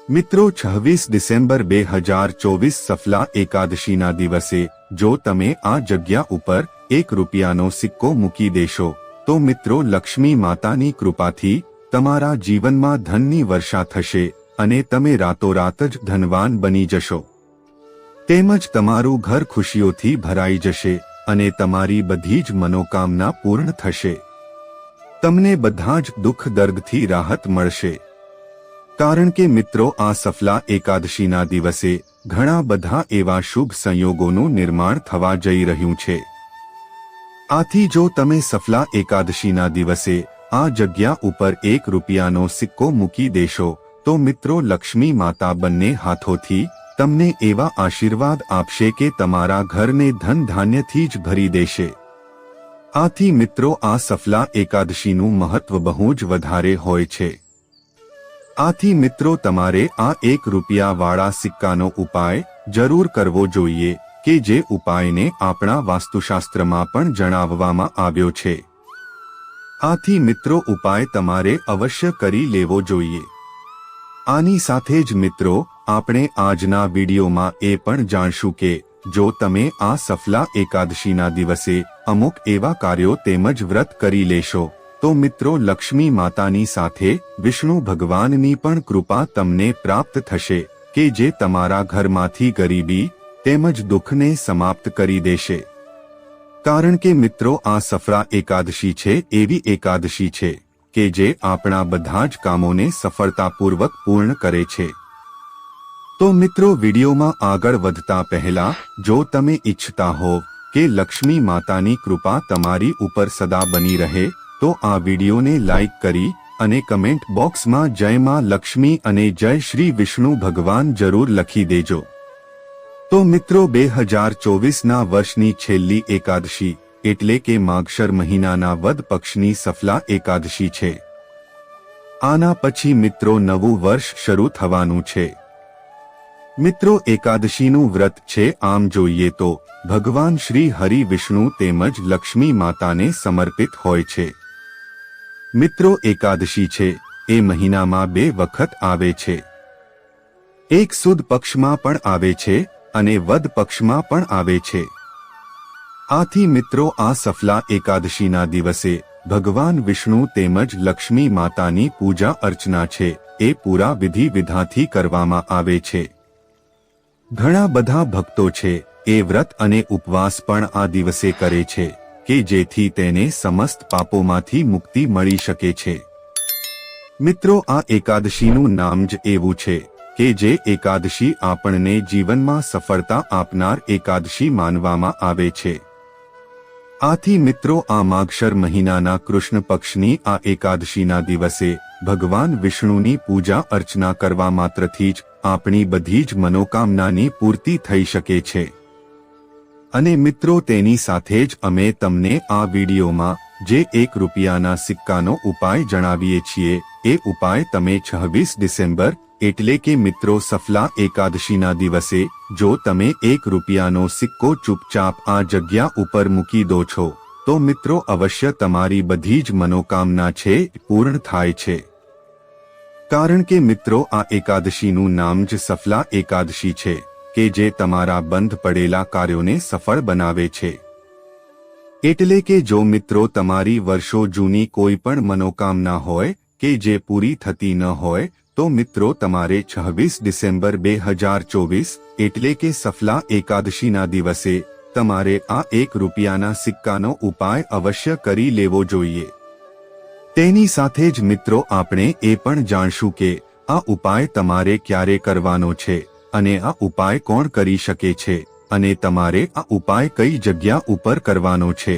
મિત્રો 26 ડિસેમ્બર 2024 સફલા એકાદશીના દિવસે જો તમે આ જગ્યા ઉપર ₹1નો સિક્કો મૂકી દેશો તો મિત્રો લક્ષ્મી માતાની કૃપાથી તમારા જીવનમાં ધનની વર્ષા થશે અને તમે રાતોરાત જ ધનવાન બની જશો। તેમજ તમારું ઘર ખુશીઓથી ભરાઈ જશે અને તમારી બધી જ મનોકામના પૂર્ણ થશે। તમને બધા જ દુઃખ દર્દથી રાહત મળશે, કારણ કે મિત્રો આ સફલા એકાદશીના દિવસે ઘણા બધા એવા શુભ સંયોગોનું નિર્માણ થવા જઈ રહ્યું છે। આથી જો તમે સફલા એકાદશીના દિવસે આ જગ્યા ઉપર ₹1નો સિક્કો મૂકી દેશો તો મિત્રો લક્ષ્મી માતા બંને હાથોથી તમને એવા આશીર્વાદ આપશે કે તમારા ઘરને ધન ધાન્યથી જ ભરી દેશે। આથી મિત્રો આ સફલા એકાદશીનું મહત્વ બહુ જ વધારે હોય છે। આથી મિત્રો તમારે આ ₹1વાળા સિક્કાનો ઉપાય જરૂર કરવો જોઈએ કે જે ઉપાયને આપણા વાસ્તુશાસ્ત્રમાં પણ જણાવવામાં આવ્યો છે। આથી મિત્રો ઉપાય તમારે અવશ્ય કરી લેવો જોઈએ। આની સાથે જ મિત્રો આપણે આજના વિડીયોમાં એ પણ જાણશું કે જો તમે આ સફલા એકાદશીના દિવસે અમુક એવા કાર્યો તેમજ વ્રત કરી લેશો તો મિત્રો લક્ષ્મી માતાની સાથે વિષ્ણુ ભગવાનની પણ કૃપા તમને પ્રાપ્ત થશે કે જે તમારા ઘરમાંથી ગરીબી તેમજ દુઃખને સમાપ્ત કરી દેશે। કારણ કે મિત્રો આ સફલા એકાદશી છે એવી એકાદશી છે કે જે આપણા બધા જ કામોને સફળતાપૂર્વક પૂર્ણ કરે છે। તો મિત્રો વિડીયોમાં આગળ વધતા પહેલા જો તમે ઈચ્છતા હો કે લક્ષ્મી માતાની કૃપા તમારી ઉપર સદા બની રહે તો આ વિડીયોને લાઈક કરી અને કમેન્ટ બોક્સમાં જય માં લક્ષ્મી અને જય શ્રી વિષ્ણુ ભગવાન જરૂર લખી દેજો। તો મિત્રો 2024ના વર્ષની છેલ્લી એકાદશી એટલે કે માગશર મહિનાના વદ પક્ષની સફલા એકાદશી છે। આના પછી મિત્રો નવું વર્ષ શરૂ થવાનું છે। મિત્રો એકાદશીનું વ્રત છે આમ જોઈએ તો ભગવાન શ્રી હરિ વિષ્ણુ તેમજ લક્ષ્મી માતાને સમર્પિત હોય છે। મિત્રો એકાદશી છે એ મહિનામાં 2 વખત આવે છે। એક સુદ પક્ષમાં પણ આવે છે અને વદ પક્ષમાં પણ આવે છે। આથી મિત્રો આ સફલા એકાદશીના દિવસે ભગવાન વિષ્ણુ તેમજ લક્ષ્મી માતાની પૂજા અર્ચના છે એ પૂરા વિધિ વિધાનથી કરવામાં આવે છે। ઘણા બધા ભક્તો છે એ વ્રત અને ઉપવાસ પણ આ દિવસે કરે છે કે જેથી તેને સમસ્ત પાપોમાંથી મુક્તિ મળી શકે છે। મિત્રો આ એકાદશીનું નામ જ એવું છે કે જે એકાદશી આપણને જીવનમાં સફળતા આપનાર એકાદશી માનવામાં આવે છે। આથી મિત્રો આ માગશર મહિનાના કૃષ્ણ પક્ષની આ એકાદશીના દિવસે ભગવાન વિષ્ણુની પૂજા અર્ચના કરવા માત્રથી જ આપણી બધી જ મનોકામનાની પૂર્તિ થઈ શકે છે। અને મિત્રો તેની સાથે જ અમે તમને આ વિડીયોમાં જે ₹1ના સિક્કાનો ઉપાય જણાવીએ છીએ એ ઉપાય તમે 26 ડિસેમ્બર એટલે કે મિત્રો સફલા એકાદશીના દિવસે જો તમે ₹1નો સિક્કો ચૂપચાપ આ જગ્યા ઉપર મૂકી દો છો તો મિત્રો અવશ્ય તમારી બધી જ મનોકામના છે પૂર્ણ થાય છે। કારણ કે મિત્રો આ એકાદશીનું નામ જ સફલા એકાદશી છે કે જે તમારા બંધ પડેલા કાર્યોને સફળ બનાવે છે। એટલે કે જો મિત્રો તમારી વર્ષો જૂની કોઈ પણ મનોકામના હોય કે જે પૂરી થતી ન હોય તો મિત્રો તમારે 26 ડિસેમ્બર 2024 એટલે કે સફલા એકાદશીના દિવસે તમારે આ ₹1ના સિક્કાનો ઉપાય અવશ્ય કરી લેવો જોઈએ। તેની સાથે જ મિત્રો આપણે એ પણ જાણશું કે આ ઉપાય તમારે ક્યારે કરવાનો છે અને આ ઉપાય કોણ કરી શકે છે અને તમારે આ ઉપાય કઈ જગ્યા ઉપર કરવાનો છે।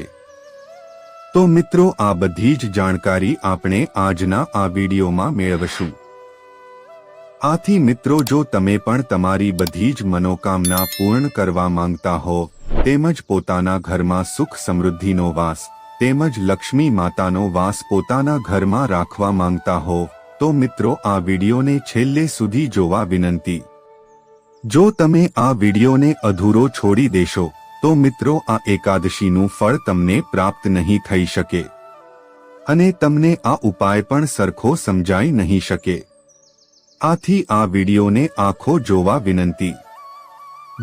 તો મિત્રો આ બધી જ જાણકારી આપણે આજના આ વિડીયોમાં મેળવશું। આથી મિત્રો જો તમે પણ તમારી બધી જ મનોકામના પૂર્ણ કરવા માંગતા હો તેમજ પોતાના ઘરમાં સુખ સમૃદ્ધિનો વાસ તેમજ લક્ષ્મી માતાનો વાસ પોતાના ઘરમાં રાખવા માંગતા હો તો મિત્રો આ વિડીયોને છેલ્લે સુધી જોવા વિનંતી। જો તમે આ વિડીયોને અધૂરો છોડી દેશો તો મિત્રો આ એકાદશીનું ફળ તમને પ્રાપ્ત નહીં થઈ શકે અને તમને આ ઉપાય પણ સરખો સમજાઈ નહીં શકે। આથી આ વિડીયોને આખો જોવા વિનંતી।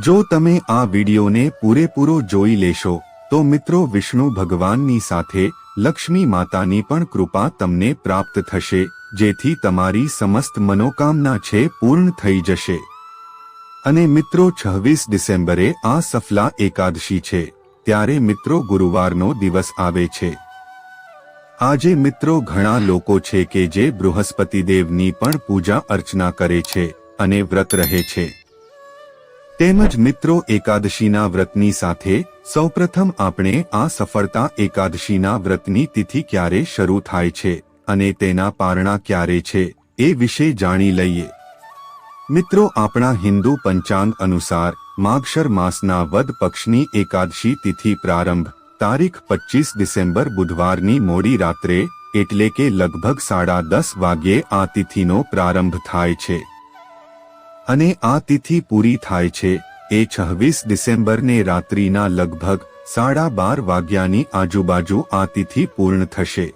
જો તમે આ વિડીયોને પૂરેપૂરો જોઈ લેશો તો મિત્રો વિષ્ણુ ભગવાનની સાથે લક્ષ્મી માતાની પણ કૃપા તમને પ્રાપ્ત થશે, જેથી તમારી સમસ્ત મનોકામના છે પૂર્ણ થઈ જશે। અને મિત્રો 26 ડિસેમ્બરે આ સફલા એકાદશી છે, ત્યારે મિત્રો ગુરુવારનો દિવસ આવે છે। આજે મિત્રો ઘણા લોકો છે કે જે બૃહસ્પતિદેવની પણ પૂજા અર્ચના કરે છે અને વ્રત રહે છે। તેમજ મિત્રો એકાદશીના વ્રતની સાથે સૌપ્રથમ આપણે આ સફળતા એકાદશીના વ્રતની તિથિ ક્યારે શરૂ થાય છે અને તેના પારણા ક્યારે છે એ વિશે જાણી લઈએ। મિત્રો આપણા હિન્દુ પંચાંગ અનુસાર માગશર માસના વદ પક્ષની એકાદશી તિથિ પ્રારંભ તારીખ 25 ડિસેમ્બર બુધવારની મોડી રાત્રે એટલે કે લગભગ 10:30 વાગ્યે આ તિથિનો પ્રારંભ થાય છે અને આ તિથિ પૂરી થાય છે એ 26 ડિસેમ્બરને રાત્રિના લગભગ 12:30 વાગ્યાની આજુબાજુ આ તિથિ પૂર્ણ થશે।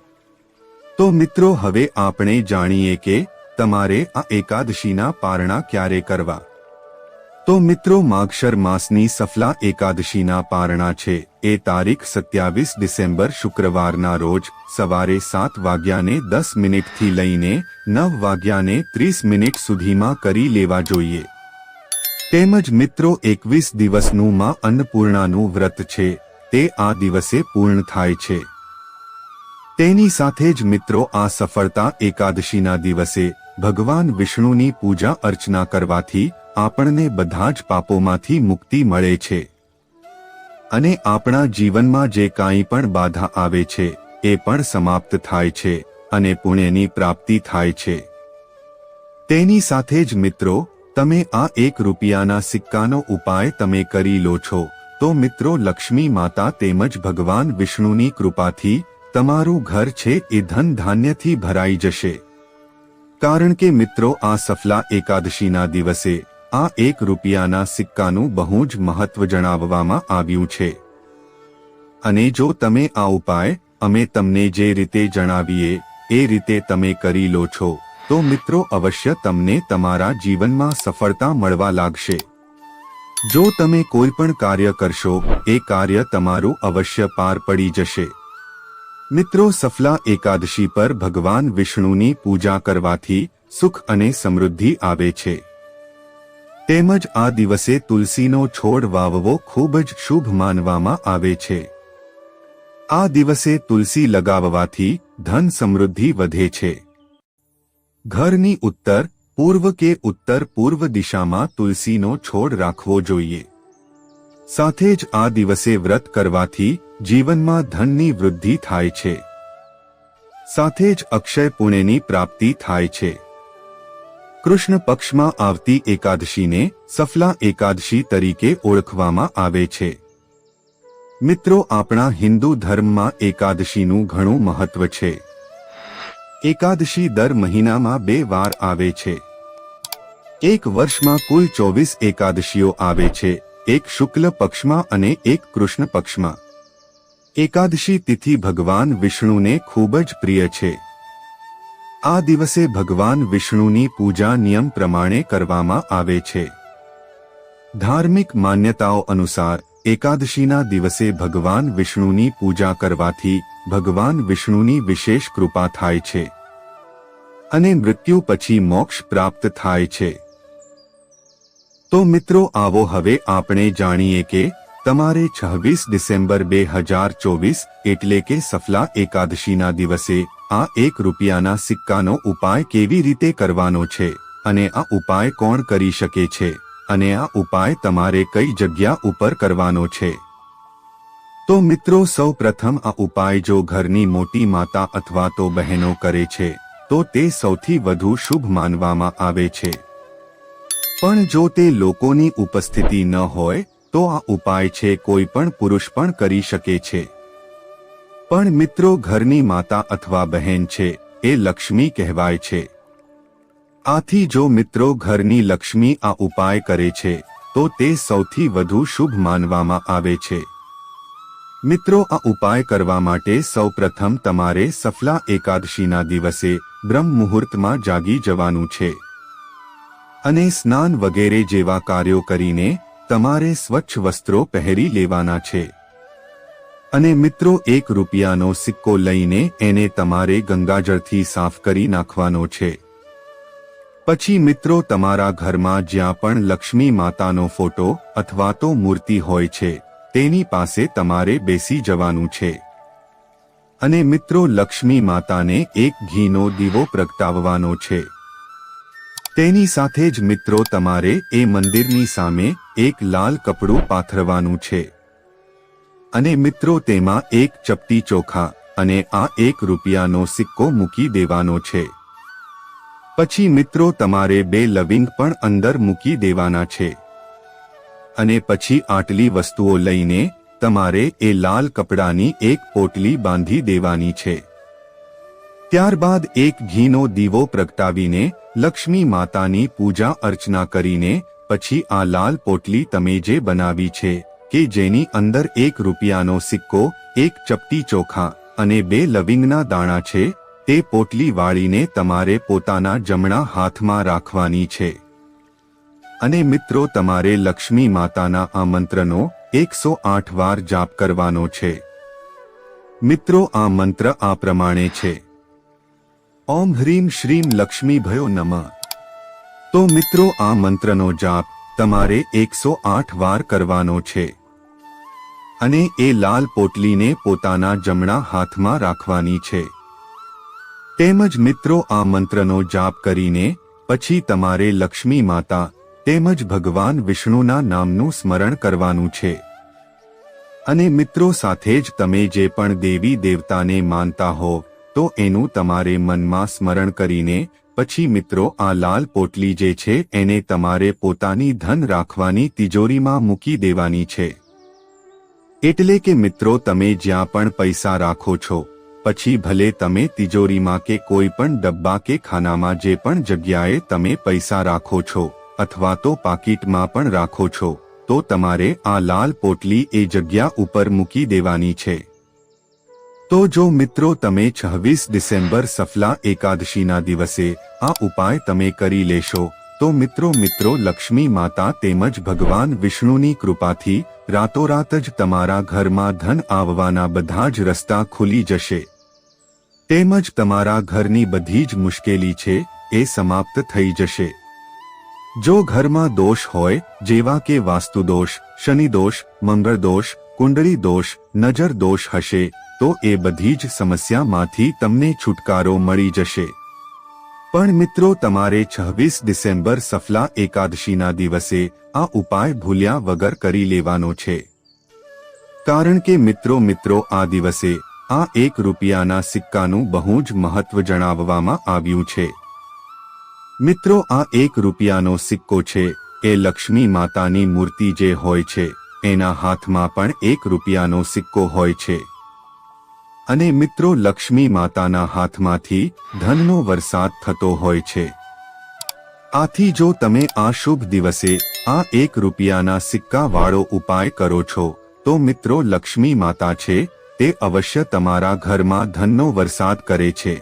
તો મિત્રો હવે આપણે જાણીએ કે તમારે આ એકાદશીના પારણા ક્યારે કરવા। તો મિત્રો માગશર માસની સફલા એકાદશીના પારણા છે એ તારીખ 27 ડિસેમ્બર શુક્રવારના રોજ સવારે 7:10 થી લઈને 9:30 સુધીમાં કરી લેવા જોઈએ। તેમજ મિત્રો 21 દિવસનું માં અન્નપૂર્ણાનું વ્રત છે તે આ દિવસે પૂર્ણ થાય છે। તેની સાથે જ મિત્રો આ સફળતા એકાદશીના દિવસે ભગવાન વિષ્ણુની પૂજા અર્ચના કરવાથી આપણને બધા જ પાપોમાંથી મુક્તિ મળે છે અને આપણા જીવનમાં જે કાંઈ પણ બાધા આવે છે એ પણ સમાપ્ત થાય છે અને પુણ્યની પ્રાપ્તિ થાય છે। તેની સાથે જ મિત્રો તમે આ 1 રૂપિયાના સિક્કાનો ઉપાય તમે કરી લો છો તો મિત્રો લક્ષ્મી માતા તેમજ ભગવાન વિષ્ણુની કૃપાથી તમારું ઘર છે એ ધન ધાન્યથી ભરાઈ જશે। કારણ કે મિત્રો આ સફલા એકાદશીના દિવસે આ 1 રૂપિયાના સિક્કાનું બહુ જ મહત્વ જણાવવામાં આવ્યું છે અને જો તમે આ ઉપાય અમે તમને જે રીતે જણાવીએ એ રીતે તમે કરી લો છો તો મિત્રો અવશ્ય તમને તમારા જીવનમાં સફળતા મળવા લાગશે। જો તમે કોઈ પણ કાર્ય કરશો એ કાર્ય તમારું અવશ્ય પાર પડી જશે। મિત્રો સફલા એકાદશી પર ભગવાન વિષ્ણુની પૂજા કરવાથી સુખ અને સમૃદ્ધિ આવે છે। તેમજ આ દિવસે તુલસીનો છોડ વાવવો ખૂબ જ શુભ માનવામાં આવે છે। આ દિવસે તુલસી લગાવવાથી ધન સમૃદ્ધિ વધે છે। ઘરની ઉત્તર પૂર્વ કે ઉત્તર પૂર્વ દિશામાં તુલસીનો છોડ રાખવો જોઈએ। સાથે જ આ દિવસે વ્રત કરવાથી જીવનમાં ધનની વૃદ્ધિ થાય છે। સાથે જ અક્ષય પુણ્યની પ્રાપ્તિ થાય છે। કૃષ્ણ પક્ષમાં આવતી એકાદશીને સફલા એકાદશી તરીકે ઓળખવામાં આવે છે। મિત્રો આપણા હિન્દુ ધર્મમાં એકાદશીનું ઘણું મહત્વ છે। એકાદશી દર મહિનામાં 2 વાર આવે છે। એક વર્ષમાં કુલ 24 એકાદશીઓ આવે છે, એક શુક્લ પક્ષમાં અને એક કૃષ્ણ પક્ષમાં। એકાદશી તિથિ ભગવાન વિષ્ણુને ખૂબ જ પ્રિય છે। આ દિવસે ભગવાન વિષ્ણુની પૂજા નિયમ પ્રમાણે કરવામાં આવે છે। ધાર્મિક માન્યતાઓ અનુસાર એકાદશીના દિવસે ભગવાન વિષ્ણુની પૂજા કરવાથી ભગવાન વિષ્ણુની વિશેષ કૃપા થાય છે અને મૃત્યુ પછી મોક્ષ પ્રાપ્ત થાય છે। તો મિત્રો આવો હવે આપણે જાણીએ કે તમારે 26 ડિસેમ્બર 2024 એટલે કે સફલા એકાદશીના દિવસે આ 1 રૂપિયાના સિક્કાનો ઉપાય કેવી રીતે કરવાનો છે અને આ ઉપાય કોણ કરી શકે છે અને આ ઉપાય તમારે કઈ જગ્યા ઉપર કરવાનો છે। તો મિત્રો સૌ પ્રથમ આ ઉપાય જો ઘરની મોટી માતા અથવા તો બહેનો કરે છે તો તે સૌથી વધુ શુભ માનવામાં આવે છે। પણ જો તે લોકોની ઉપસ્થિતિ ન હોય તો આ ઉપાય છે કોઈ પણ પુરુષ પણ કરી શકે છે। પણ મિત્રો ઘરની માતા અથવા બહેન છે એ લક્ષ્મી કહેવાય છે। આથી જો મિત્રો ઘરની લક્ષ્મી આ ઉપાય કરે છે તો તે સૌથી વધુ શુભ માનવામાં આવે છે। મિત્રો આ ઉપાય કરવા માટે સૌપ્રથમ તમારે સફલા એકાદશીના દિવસે બ્રહ્મ મુહૂર્તમાં જાગી જવાનું છે અને સ્નાન વગેરે જેવા કાર્યો કરીને તમારે સ્વચ્છ વસ્ત્રો પહેરી લેવાના છે અને મિત્રો 1 રૂપિયાનો સિક્કો લઈને એને તમારે ગંગાજળથી સાફ કરી નાખવાનો છે। પછી મિત્રો તમારા ઘરમાં જ્યાં પણ લક્ષ્મી માતાનો ફોટો અથવા તો મૂર્તિ હોય છે તેની પાસે તમારે બેસી જવાનું છે અને મિત્રો લક્ષ્મી માતાને એક ઘીનો દીવો પ્રગટાવવાનો છે। તેની સાથે જ મિત્રો તમારે એ મંદિરની સામે એક લાલ કપડું પાથરવાનું છે અને મિત્રો તેમાં એક ચપટી ચોખા અને આ 1 રૂપિયાનો સિક્કો મૂકી દેવાનો છે। પછી મિત્રો તમારે 2 લવિંગ પણ અંદર મૂકી દેવાના છે અને પછી આટલી વસ્તુઓ લઈને તમારે એ લાલ કપડાની એક પોટલી બાંધી દેવાની છે। ત્યારબાદ એક ઘીનો દીવો પ્રગટાવીને લક્ષ્મી માતાની પૂજા અર્ચના કરીને પછી આ લાલ પોટલી તમે જે બનાવી છે કે જેની અંદર 1 રૂપિયાનો સિક્કો, 1 ચપટી ચોખા અને 2 લવિંગના દાણા છે તે પોટલી વાળીને તમારે પોતાના જમણા હાથમાં રાખવાની છે અને મિત્રો તમારે લક્ષ્મી માતાના આ મંત્રનો 108 વાર જાપ કરવાનો છે। મિત્રો આ મંત્ર આ પ્રમાણે છે, ઓમ હ્રીમ શ્રીમ લક્ષ્મીભ્યો નમઃ। તો મિત્રો આ મંત્રનો જાપ તમારે 108 વાર કરવાનો છે અને એ લાલ પોટલીને પોતાના જમણા હાથમાં રાખવાની છે। તેમજ મિત્રો આ મંત્રનો જાપ કરીને પછી તમારે લક્ષ્મી માતા તેમજ ભગવાન વિષ્ણુના નામનું સ્મરણ કરવાનું છે અને મિત્રો સાથે જ તમે જે પણ દેવી દેવતાને માનતા હો તો એનું તમારે મનમાં સ્મરણ કરીને પછી મિત્રો આ લાલ પોટલી જે છે એને તમારે પોતાની ધન રાખવાની તિજોરીમાં મૂકી દેવાની છે। એટલે કે મિત્રો તમે જ્યાં પણ પૈસા રાખો છો પછી ભલે તમે તિજોરીમાં કે કોઈ પણ ડબ્બા કે ખાનામાં જે પણ જગ્યાએ તમે પૈસા રાખો છો અથવા તો પાકીટમાં પણ રાખો છો તો તમારે આ લાલ પોટલી એ જગ્યા ઉપર મૂકી દેવાની છે। તો જો મિત્રો તમે 26 ડિસેમ્બર સફલા એકાદશીના દિવસે આ ઉપાય તમે કરી લેશો તો મિત્રો લક્ષ્મી માતા તેમજ ભગવાન વિષ્ણુની કૃપાથી રાતોરાત જ તમારા ઘરમાં ધન આવવાના બધા જ રસ્તા ખુલી જશે તેમજ તમારા ઘરની બધી જ મુશ્કેલી છે એ સમાપ્ત થઈ જશે। જો ઘરમાં દોષ હોય જેવા કે વાસ્તુ દોષ, શનિ દોષ, મંગળ દોષ, કુંડળી દોષ, નજર દોષ હશે તો એ બધી જ સમસ્યામાંથી તમને છુટકારો મળી જશે। પણ મિત્રો તમારે 26 ડિસેમ્બર સફલા એકાદશીના દિવસે આ ઉપાય ભૂલ્યા વગર કરી લેવાનો છે કારણ કે મિત્રો આ દિવસે આ 1 રૂપિયાના સિક્કાનું બહુ જ મહત્વ જણાવવામાં આવ્યું છે। મિત્રો આ 1 રૂપિયાનો સિક્કો છે એ લક્ષ્મી માતાની મૂર્તિ જે હોય છે એના હાથમાં પણ 1 રૂપિયાનો સિક્કો હોય છે અને મિત્રો લક્ષ્મી માતાના હાથમાંથી ધનનો વરસાદ થતો હોય છે। આથી જો તમે આ શુભ દિવસે આ 1 રૂપિયાના સિક્કા વાળો ઉપાય કરો છો તો મિત્રો લક્ષ્મી માતા છે તે અવશ્ય તમારા ઘરમાં ધનનો વરસાદ કરે છે।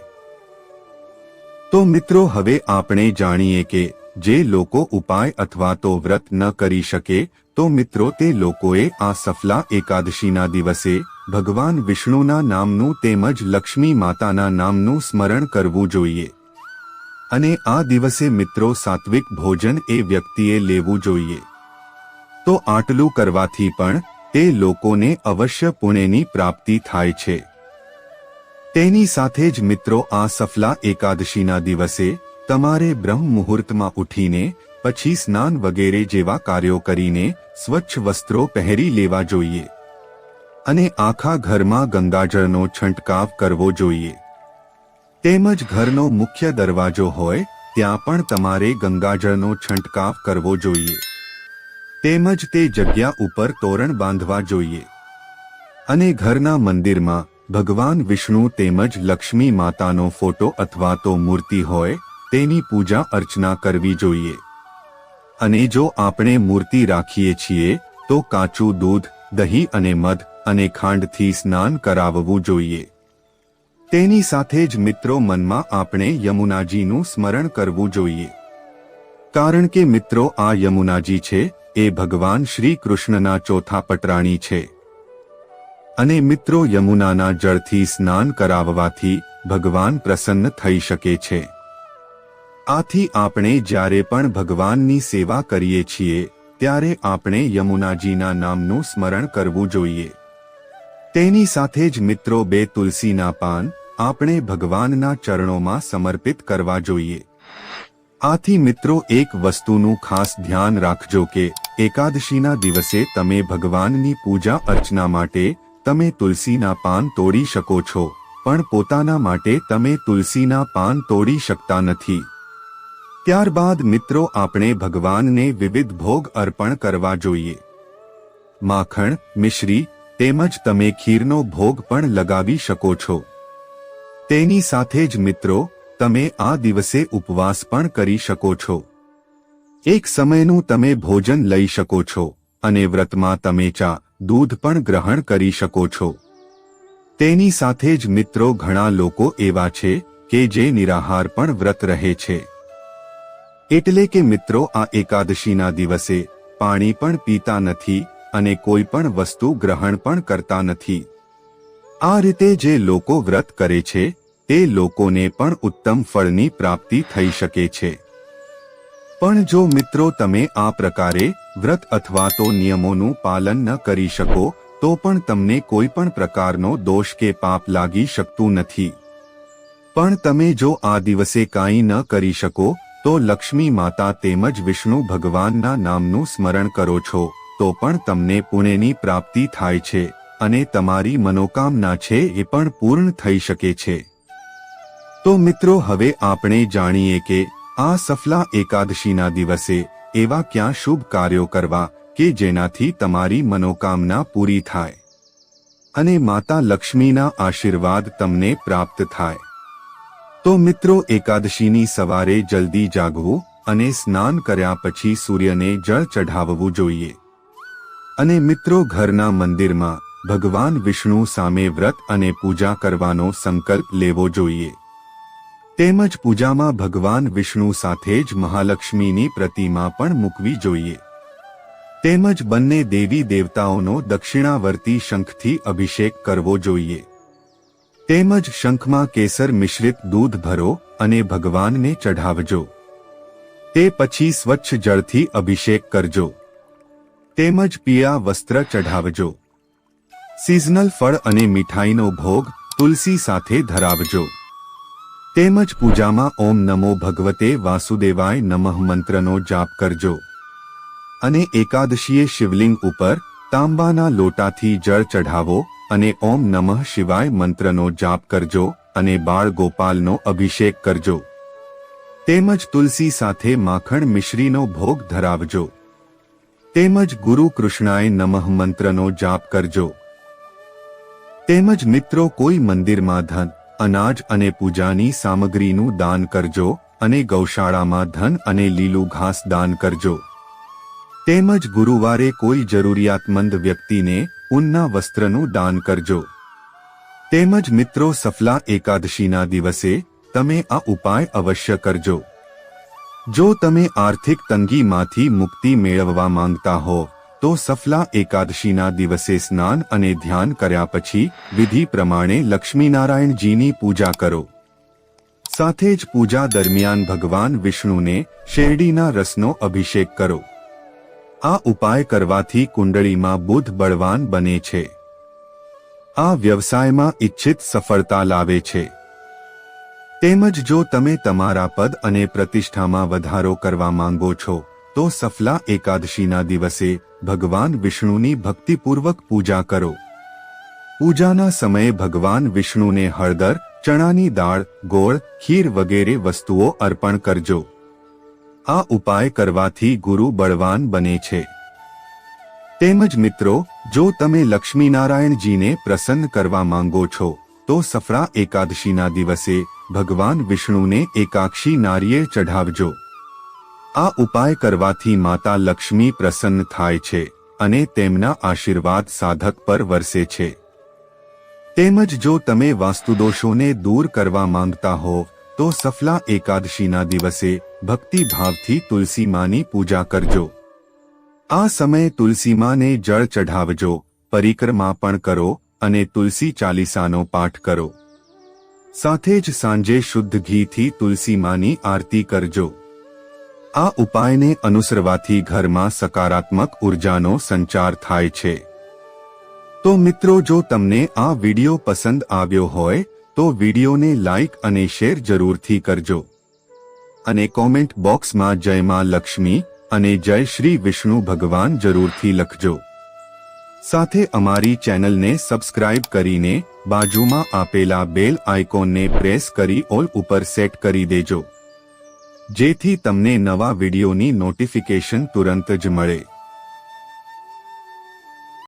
તો મિત્રો હવે આપણે જાણીએ કે જે લોકો ઉપાય અથવા તો વ્રત ન કરી શકે તો મિત્રો તે લોકોએ આ સફલા એકાદશીના દિવસે ભગવાન વિષ્ણુના નામનું તેમજ લક્ષ્મી માતાના નામનું સ્મરણ કરવું જોઈએ અને આ દિવસે મિત્રો સાત્વિક ભોજન એ વ્યક્તિએ લેવું જોઈએ। તો આટલું કરવાથી પણ તે લોકોને અવશ્ય પુણ્યની પ્રાપ્તિ થાય છે। તેની સાથે જ મિત્રો આ સફલા એકાદશીના દિવસે તમારે બ્રહ્મ મુહૂર્તમાં ઉઠીને પછી સ્નાન વગેરે જેવા કાર્યો કરીને સ્વચ્છ વસ્ત્રો પહેરી લેવા જોઈએ અને આખા ઘરમાં ગંગાજળનો છંટકાવ કરવો જોઈએ। તેમજ ઘરનો મુખ્ય દરવાજો હોય ત્યાં પણ તમારે ગંગાજળનો છંટકાવ કરવો જોઈએ તેમજ તે જગ્યા ઉપર તોરણ બાંધવા જોઈએ અને ઘરના મંદિરમાં ભગવાન વિષ્ણુ તેમજ લક્ષ્મી માતાનો ફોટો અથવા તો મૂર્તિ હોય તેની પૂજા અર્ચના કરવી જોઈએ અને જો આપણે મૂર્તિ રાખીએ છીએ તો કાચું દૂધ, દહીં અને મધ અને ખાંડથી સ્નાન કરાવવું જોઈએ। તેની સાથે જ મિત્રો મનમાં આપણે યમુનાજીનું સ્મરણ કરવું જોઈએ કારણ કે મિત્રો આ યમુનાજી છે એ ભગવાન શ્રી કૃષ્ણના ચોથા પટરાણી છે અને મિત્રો યમુનાના જળથી સ્નાન કરાવવાથી ભગવાન પ્રસન્ન થઈ શકે છે। આથી આપણે જ્યારે પણ ભગવાનની સેવા કરીએ છીએ ત્યારે આપણે યમુનાજીના નામનું સ્મરણ કરવું જોઈએ। તેની સાથે જ મિત્રો 2 તુલસીના પાન આપણે ભગવાનના ચરણોમાં સમર્પિત કરવા જોઈએ। આથી મિત્રો એક વસ્તુનું ખાસ ધ્યાન રાખજો કે એકાદશીના દિવસે તમે ભગવાનની પૂજા અર્ચના માટે તમે તુલસીના પાન તોડી શકો છો, પણ પોતાના માટે તમે તુલસીના પાન તોડી શકતા નથી। ત્યારબાદ મિત્રો આપણે ભગવાનને વિવિધ ભોગ અર્પણ કરવા જોઈએ। માખણ, મિશ્રી તેમજ તમે ખીરનો ભોગ પણ લગાવી શકો છો। તેની સાથે જ મિત્રો તમે આ દિવસે ઉપવાસ પણ કરી શકો છો। એક સમયનું તમે ભોજન લઈ શકો છો અને વ્રતમાં તમે ચા, દૂધ પણ ગ્રહણ કરી શકો છો। તેની સાથે જ મિત્રો ઘણા લોકો એવા છે કે જે નિરાહાર પણ વ્રત રહે છે, એટલે કે મિત્રો આ એકાદશીના દિવસે પાણી પણ પીતા નથી અને કોઈ પણ વસ્તુ ગ્રહણ પણ કરતા નથી। આ રીતે જે લોકો વ્રત કરે છે તે લોકોને પણ ઉત્તમ ફળની પ્રાપ્તિ થઈ શકે છે। પણ જો મિત્રો તમે આ પ્રકારે વ્રત અથવા તો નિયમોનું પાલન ન કરી શકો તો પણ તમને કોઈ પણ પ્રકારનો દોષ કે પાપ લાગી શકતું નથી। પણ તમે જો આ દિવસે કાંઈ ન કરી શકો તો લક્ષ્મી માતા તેમજ વિષ્ણુ ભગવાનના નામનું સ્મરણ કરો છો તો પણ તમને પુણ્યની પ્રાપ્તિ થાય છે અને તમારી મનોકામના છે એ પણ પૂર્ણ થઈ શકે છે। તો મિત્રો હવે આપણે જાણીએ કે આ સફલા એકાદશીના દિવસે એવા ક્યાં શુભ કાર્યો કરવા કે જેનાથી તમારી મનોકામના પૂરી થાય અને માતા લક્ષ્મીના આશીર્વાદ તમને પ્રાપ્ત થાય। તો મિત્રો એકાદશીની સવારે જલ્દી જાગવું અને સ્નાન કર્યા પછી સૂર્યને જળ ચઢાવવું જોઈએ અને મિત્રો ઘરના મંદિરમાં ભગવાન વિષ્ણુ સામે વ્રત અને પૂજા કરવાનો સંકલ્પ લેવો જોઈએ। તેમજ પૂજામાં ભગવાન વિષ્ણુ સાથે જ મહાલક્ષ્મીની પ્રતિમા પણ મૂકવી જોઈએ। તેમજ બંને દેવી દેવતાઓનો દક્ષિણાવર્તી શંખથી અભિષેક કરવો જોઈએ। તેમજ શંખમાં કેસર મિશ્રિત દૂધ ભરો અને ભગવાનને ચઢાવજો। તે પછી સ્વચ્છ જળથી અભિષેક કરજો તેમજ પીળા વસ્ત્ર ચઢાવજો। સિઝનલ ફળ અને મીઠાઈનો ભોગ તુલસી સાથે ધરાવજો। તેમજ પૂજામાં ઓમ નમો ભગવતે વાસુદેવાય નમઃ મંત્રનો જાપ કરજો અને એકાદશીએ શિવલિંગ ઉપર તાંબાના લોટાથી જળ ચઢાવો અને ઓમ નમઃ શિવાય મંત્રનો જાપ કરજો અને બાળ ગોપાલનો અભિષેક કરજો। તેમજ તુલસી સાથે માખણ મિશ્રીનો ભોગ ધરાવજો। તેમજ ગુરુ કૃષ્ણાય નમઃ મંત્રનો જાપ કરજો। તેમજ મિત્રો કોઈ મંદિરમાં ધન, અનાજ અને પૂજાની સામગ્રીનું દાન કરજો અને ગૌશાળામાં ધન અને લીલું ઘાસ દાન કરજો। તેમજ ગુરુવારે કોઈ જરૂરિયાતમંદ વ્યક્તિને ઊનના વસ્ત્રનું દાન કરજો। તેમજ મિત્રો સફલા એકાદશીના દિવસે તમે આ ઉપાય અવશ્ય કરજો। જો તમે આર્થિક તંગીમાંથી મુક્તિ મેળવવા માંગતા હો તો સફલા એકાદશીના દિવસે સ્નાન અને ધ્યાન કર્યા પછી વિધિ પ્રમાણે લક્ષ્મીનારાયણજીની પૂજા કરો। સાથે જ પૂજા દરમિયાન ભગવાન વિષ્ણુને શેરડીના રસનો અભિષેક કરો। આ ઉપાય કરવાથી કુંડળીમાં બુધ બળવાન બને છે। આ વ્યવસાયમાં ઇચ્છિત સફળતા લાવે છે। તેમજ જો તમે તમારા પદ અને પ્રતિષ્ઠામાં વધારો કરવા માંગો છો તો સફલા એકાદશીના દિવસે ભગવાન વિષ્ણુની ભક્તિપૂર્વક પૂજા કરો। પૂજાના સમયે ભગવાન વિષ્ણુને હળદર, ચણાની દાળ, ગોળ, ખીર વગેરે વસ્તુઓ અર્પણ કરજો। આ ઉપાય કરવાથી ગુરુ બળવાન બને છે। તેમજ મિત્રો જો તમે લક્ષ્મીનારાયણજીને પ્રસન્ન કરવા માંગો છો તો સફળા એકાદશીના દિવસે ભગવાન વિષ્ણુને એકાક્ષી નારિયેળ ચઢાવજો। આ ઉપાય કરવાથી માતા લક્ષ્મી પ્રસન્ન થાય છે અને તેમના આશીર્વાદ સાધક પર વરસે છે। તેમજ જો તમે વાસ્તુદોષોને દૂર કરવા માંગતા હો તો સફલા એકાદશીના દિવસે ભક્તિ ભાવથી તુલસી માની પૂજા કરજો। આ સમયે તુલસી માને જળ ચઢાવજો, પરિક્રમા પણ કરો અને તુલસી ચાલીસાનો પાઠ કરો। સાથે જ સાંજે શુદ્ધ ઘીથી તુલસી માની આરતી કરજો। આ ઉપાયને અનુસરવાથી ઘરમાં સકારાત્મક ઉર્જાનો સંચાર થાય છે। તો મિત્રો, જો તમને આ વિડિયો પસંદ આવ્યો હોય તો વિડિયોને લાઈક અને શેર જરૂરથી કરજો અને કોમેન્ટ બોક્સમાં જય માં લક્ષ્મી અને જય શ્રી વિષ્ણુ ભગવાન જરૂરથી લખજો। સાથે અમારી ચેનલને સબસ્ક્રાઇબ કરીને બાજુમાં આપેલા બેલ આઇકોનને પ્રેસ કરી ઓલ ઉપર સેટ કરી દેજો, જેથી તમને નવા વિડિયોની નોટિફિકેશન તુરંત જ મળે।